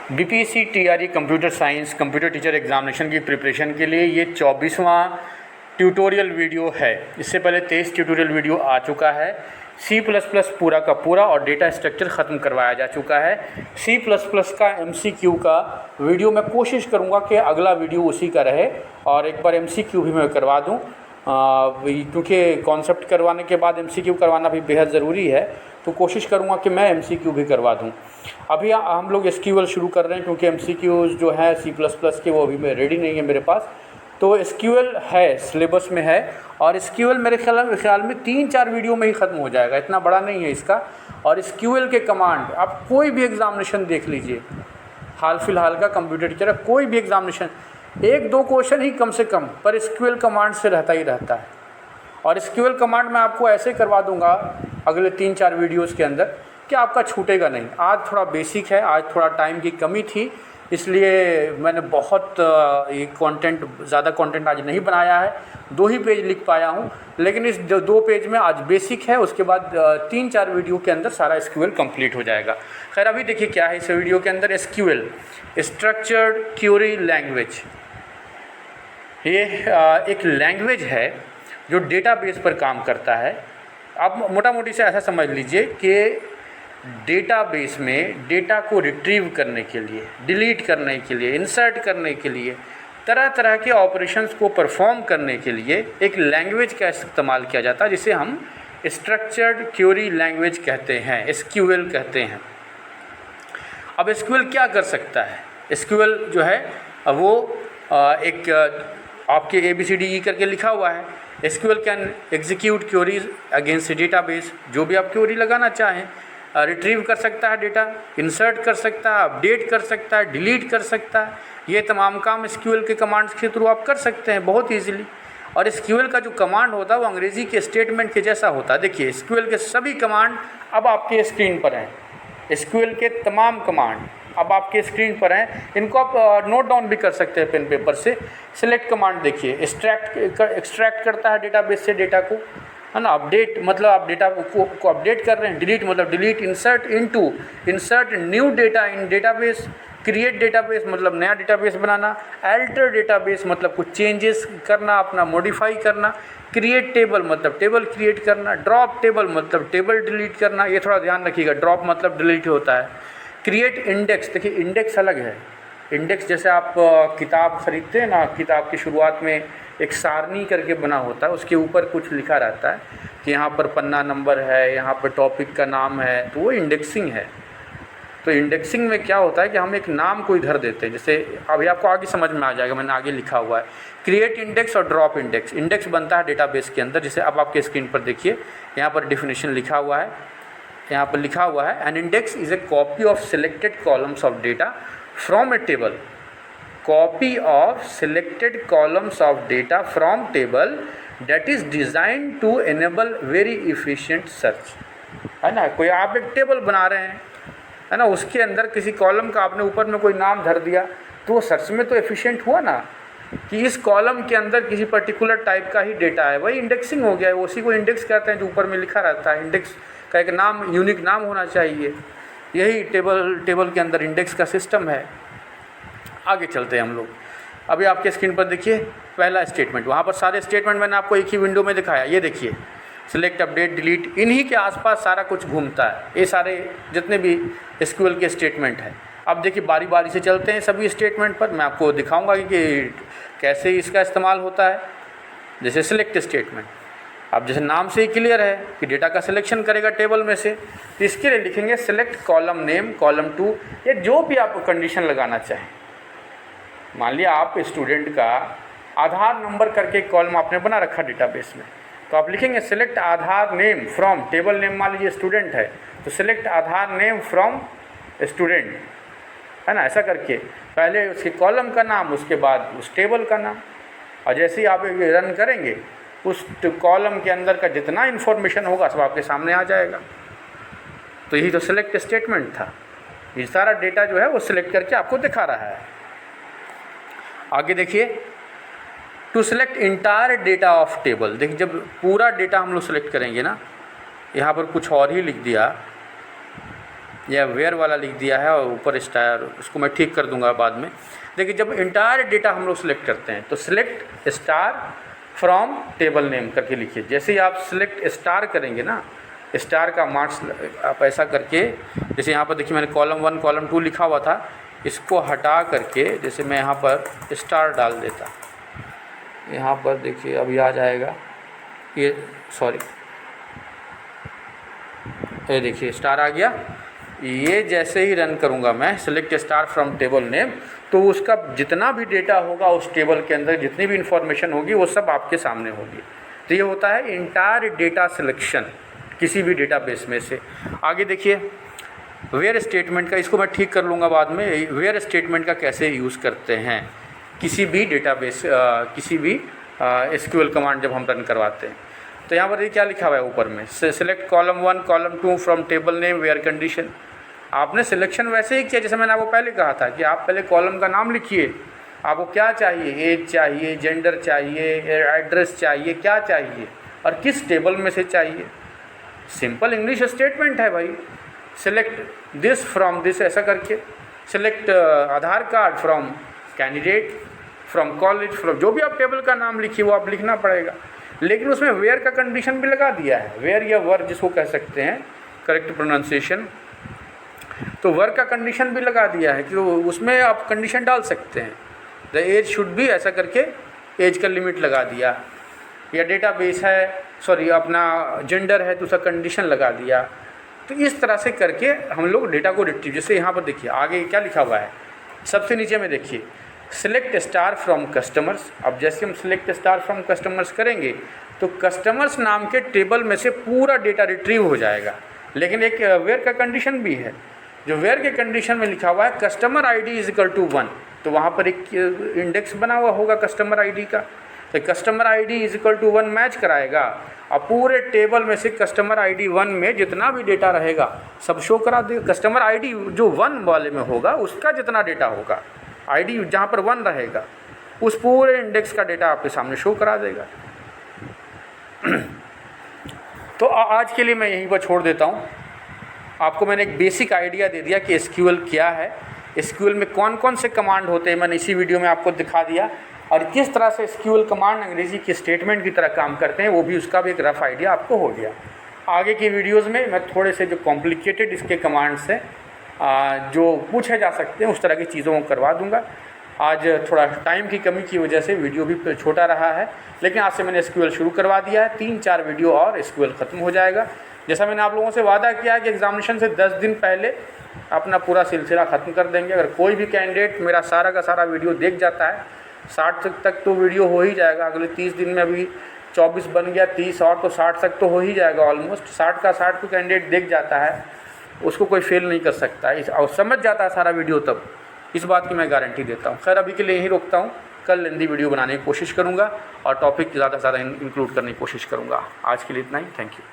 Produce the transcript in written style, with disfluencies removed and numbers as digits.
BPSC TRE computer science computer teacher examination की preparation के लिए ये 24वां ट्यूटोरियल वीडियो है। इससे पहले 23 ट्यूटोरियल वीडियो आ चुका है। C++ पूरा का पूरा और डेटा स्ट्रक्चर ख़त्म करवाया जा चुका है। C++ का MCQ का वीडियो मैं कोशिश करूँगा कि अगला वीडियो उसी का रहे और एक बार MCQ भी मैं करवा दूँ, क्योंकि कॉन्सेप्ट करवाने के बाद MCQ करवाना भी बेहद ज़रूरी है, तो कोशिश करूँगा कि मैं MCQ भी करवा दूँ। अभी हम लोग SQL शुरू कर रहे हैं क्योंकि MCQ जो है C++ के वो अभी में रेडी नहीं है मेरे पास। तो SQL है, सिलेबस में है और SQL मेरे ख्याल में 3-4 वीडियो में ही ख़त्म हो जाएगा, इतना बड़ा नहीं है इसका। और SQL के कमांड आप कोई भी एग्ज़ामिनेशन देख लीजिए, हाल फिलहाल का कंप्यूटर टीचर है, कोई भी एग्ज़ामिनेशन 1-2 क्वेश्चन ही कम से कम पर SQL कमांड से रहता ही रहता है। और SQL कमांड मैं आपको ऐसे करवा दूंगा अगले 3-4 वीडियोस के अंदर कि आपका छूटेगा नहीं। आज थोड़ा बेसिक है, आज थोड़ा टाइम की कमी थी, इसलिए मैंने बहुत ये कंटेंट ज़्यादा कंटेंट आज नहीं बनाया है, 2 ही पेज लिख पाया हूँ। लेकिन इस 2 पेज में आज बेसिक है, उसके बाद 3-4 वीडियो के अंदर सारा SQL कंप्लीट हो जाएगा। खैर अभी देखिए क्या है इस वीडियो के अंदर। SQL स्ट्रक्चर्ड क्वेरी लैंग्वेज, ये एक लैंग्वेज है जो डेटाबेस पर काम करता है। आप मोटा मोटी से ऐसा समझ लीजिए कि डेटाबेस में डेटा को रिट्रीव करने के लिए, डिलीट करने के लिए, इंसर्ट करने के लिए, तरह तरह के ऑपरेशंस को परफॉर्म करने के लिए एक लैंग्वेज का इस्तेमाल किया जाता है, जिसे हम स्ट्रक्चर्ड क्वेरी लैंग्वेज कहते हैं, SQL कहते हैं। अब SQL क्या कर सकता है? SQL जो है वो एक आपके ABCDE करके लिखा हुआ है। SQL can execute queries against database, जो भी आप क्वेरी लगाना चाहें, रिट्रीव कर सकता है डेटा, इंसर्ट कर सकता है, अपडेट कर सकता है, डिलीट कर सकता है। ये तमाम काम SQL के कमांड्स के थ्रू आप कर सकते हैं बहुत ईजीली। और SQL का जो कमांड होता है वो अंग्रेज़ी के स्टेटमेंट के जैसा होता है। देखिए SQL के सभी कमांड अब आपके स्क्रीन पर हैं। SQL के तमाम कमांड अब आपके स्क्रीन पर हैं, इनको आप नोट डाउन भी कर सकते हैं पेन पेपर से। सिलेक्ट कमांड देखिए, एक्सट्रैक्ट करता है डेटाबेस से डेटा को, है ना। अपडेट मतलब आप डेटा को अपडेट कर रहे हैं। डिलीट मतलब डिलीट। इंसर्ट न्यू डेटा इन डेटाबेस। क्रिएट डेटाबेस मतलब नया डेटाबेस बनाना। अल्टर डेटाबेस मतलब कुछ चेंजेस करना, अपना मॉडिफाई करना। क्रिएट टेबल मतलब टेबल क्रिएट करना। ड्रॉप टेबल मतलब टेबल डिलीट करना, ये थोड़ा ध्यान रखिएगा, ड्रॉप मतलब डिलीट होता है। क्रिएट इंडेक्स, देखिए इंडेक्स अलग है। इंडेक्स जैसे आप किताब खरीदते हैं ना, किताब की शुरुआत में एक सारणी करके बना होता है, उसके ऊपर कुछ लिखा रहता है कि यहाँ पर पन्ना नंबर है, यहाँ पर टॉपिक का नाम है, तो वो इंडेक्सिंग है। तो इंडेक्सिंग में क्या होता है कि हम एक नाम को इधर देते हैं, जैसे अभी आपको आगे समझ में आ जाएगा, मैंने आगे लिखा हुआ है। क्रिएट इंडेक्स और ड्रॉप इंडेक्स। इंडेक्स बनता है डेटाबेस के अंदर, जैसे अब आपके स्क्रीन पर देखिए यहाँ पर डिफिनेशन लिखा हुआ है, यहाँ पर लिखा हुआ है an index is a copy of selected columns of data from a table. Copy of selected columns of data from table that is designed to enable very efficient search, है ना। कोई आप एक टेबल बना रहे हैं, है ना, उसके अंदर किसी कॉलम का आपने ऊपर में कोई नाम धर दिया, तो वो सर्च में तो एफिशिएंट हुआ ना, कि इस कॉलम के अंदर किसी पर्टिकुलर टाइप का ही डेटा है, वही इंडेक्सिंग हो गया है। उसी को इंडेक्स कहते हैं जो ऊपर में लिखा रहता है। इंडेक्स का एक नाम, यूनिक नाम होना चाहिए। यही टेबल के अंदर इंडेक्स का सिस्टम है। आगे चलते हैं हम लोग। अभी आपके स्क्रीन पर देखिए पहला स्टेटमेंट, वहाँ पर सारे स्टेटमेंट मैंने आपको एक ही विंडो में दिखाया। ये देखिए सिलेक्ट, अपडेट, डिलीट, इन्हीं के आसपास सारा कुछ घूमता है, ये सारे जितने भी SQL के स्टेटमेंट हैं। अब देखिए बारी बारी से चलते हैं सभी स्टेटमेंट पर, मैं आपको दिखाऊंगा कि कैसे इसका इस्तेमाल होता है। जैसे सिलेक्ट स्टेटमेंट, अब जैसे नाम से ही क्लियर है कि डेटा का सिलेक्शन करेगा टेबल में से, तो इसके लिए लिखेंगे सिलेक्ट कॉलम नेम, कॉलम 2, या जो भी आप कंडीशन लगाना चाहें। मान लिया आप स्टूडेंट का आधार नंबर करके कॉलम आपने बना रखा डेटाबेस में, तो आप लिखेंगे select Aadhaar name from table name. मान लीजिए स्टूडेंट है तो select Aadhaar name from student, है ना। ऐसा करके पहले उसके कॉलम का नाम, उसके बाद उस टेबल का नाम, और जैसे ही आप ये रन करेंगे उस कॉलम के अंदर का जितना इन्फॉर्मेशन होगा सब आपके सामने आ जाएगा। तो यही तो सिलेक्ट स्टेटमेंट था, ये सारा डेटा जो है वो सिलेक्ट करके आपको दिखा रहा है। आगे देखिए, to select entire data of table. देखिए जब पूरा डेटा हम लोग सेलेक्ट करेंगे ना, यहाँ पर कुछ और ही लिख दिया, या वेयर वाला लिख दिया है और ऊपर स्टार, उसको मैं ठीक कर दूंगा बाद में। देखिए जब इंटायर डेटा हम लोग सिलेक्ट करते हैं तो select star from table name करके लिखिए। जैसे ही आप सिलेक्ट स्टार करेंगे ना, स्टार का मार्क्स आप ऐसा करके, जैसे यहाँ पर देखिए मैंने कॉलम 1 कॉलम 2 लिखा हुआ था, इसको हटा करके जैसे मैं यहाँ पर स्टार डाल देता, यहाँ पर देखिए अभी आ जाएगा ये, सॉरी ये देखिए स्टार आ गया। ये जैसे ही रन करूँगा मैं select star from table name, तो उसका जितना भी डेटा होगा उस टेबल के अंदर जितनी भी इन्फॉर्मेशन होगी वो सब आपके सामने होगी। तो ये होता है इंटायर डेटा सिलेक्शन किसी भी डेटाबेस में से। आगे देखिए वेयर स्टेटमेंट का, इसको मैं ठीक कर लूँगा बाद में। वेयर स्टेटमेंट का कैसे यूज़ करते हैं किसी भी डेटाबेस, किसी भी एसक्यूएल कमांड जब हम रन करवाते हैं। तो यहाँ पर ये क्या लिखा हुआ है ऊपर में, select column 1 column 2 from table name where condition. आपने सिलेक्शन वैसे ही किया जैसे मैंने आपको पहले कहा था कि आप पहले कॉलम का नाम लिखिए, आपको क्या चाहिए, एज चाहिए, जेंडर चाहिए, एड्रेस चाहिए, क्या चाहिए और किस टेबल में से चाहिए। सिंपल इंग्लिश स्टेटमेंट है भाई। सिलेक्ट दिस फ्रॉम दिस ऐसा करके, select Aadhaar card from candidate, from college, from जो भी आप टेबल का नाम लिखिए वो आप लिखना पड़ेगा। लेकिन उसमें वेयर का कंडीशन भी लगा दिया है, वेयर या वर जिसको कह सकते हैं करेक्ट प्रोनाउंसिएशन। तो वर का कंडीशन भी लगा दिया है कि उसमें आप कंडीशन डाल सकते हैं, द एज शुड बी ऐसा करके एज का लिमिट लगा दिया, या डेटाबेस है सॉरी अपना जेंडर है तो उसका कंडीशन लगा दिया। तो इस तरह से करके हम लोग डेटा को रिट्रीव, जैसे यहाँ पर देखिए आगे क्या लिखा हुआ है, सबसे नीचे में देखिए सिलेक्ट स्टार फ्रॉम कस्टमर्स। अब जैसे हम सिलेक्ट स्टार फ्रॉम कस्टमर्स करेंगे तो कस्टमर्स नाम के टेबल में से पूरा डेटा रिट्रीव हो जाएगा। लेकिन एक वेयर का कंडीशन भी है, जो वेयर के कंडीशन में लिखा हुआ है customer ID is equal to 1, तो वहाँ पर एक इंडेक्स बना हुआ होगा कस्टमर ID का, तो customer ID is equal to 1 match कराएगा और पूरे टेबल में से कस्टमर ID 1 में जितना भी डेटा रहेगा सब शो करा देगा। कस्टमर ID जो 1 वाले में होगा उसका जितना डेटा होगा, ID जहाँ पर 1 रहेगा उस पूरे इंडेक्स का डेटा आपके सामने शो करा देगा। तो आज के लिए मैं यहीं पर छोड़ देता हूँ। आपको मैंने एक बेसिक आइडिया दे दिया कि SQL क्या है, SQL में कौन कौन से कमांड होते हैं, मैंने इसी वीडियो में आपको दिखा दिया, और किस तरह से SQL कमांड अंग्रेजी की स्टेटमेंट की तरह काम करते हैं वो भी उसका भी एक रफ आइडिया आपको हो गया। आगे की वीडियोज़ में मैं थोड़े से जो कॉम्प्लिकेटेड इसके कमांड्स हैं जो पूछे जा सकते हैं उस तरह की चीज़ों को करवा दूंगा। आज थोड़ा टाइम की कमी की वजह से वीडियो भी छोटा रहा है, लेकिन आज से मैंने SQL शुरू करवा दिया है। 3-4 वीडियो और SQL ख़त्म हो जाएगा। जैसा मैंने आप लोगों से वादा किया कि एग्जामिनेशन से 10 दिन पहले अपना पूरा सिलसिला ख़त्म कर देंगे। अगर कोई भी कैंडिडेट मेरा सारा का सारा वीडियो देख जाता है, 60 तक तो वीडियो हो ही जाएगा। अगले 30 दिन में अभी 24 बन गया, 30 और तो 60 तक तो हो ही जाएगा ऑलमोस्ट। 60 का 60 को कैंडिडेट देख जाता है, उसको कोई फेल नहीं कर सकता और समझ जाता है सारा वीडियो तब, इस बात की मैं गारंटी देता हूँ। खैर अभी के लिए यहीं रोकता हूँ, कल लेंदी वीडियो बनाने की कोशिश करूँगा और टॉपिक ज़्यादा से ज़्यादा इंक्लूड करने की कोशिश करूँगा। आज के लिए इतना ही, थैंक यू।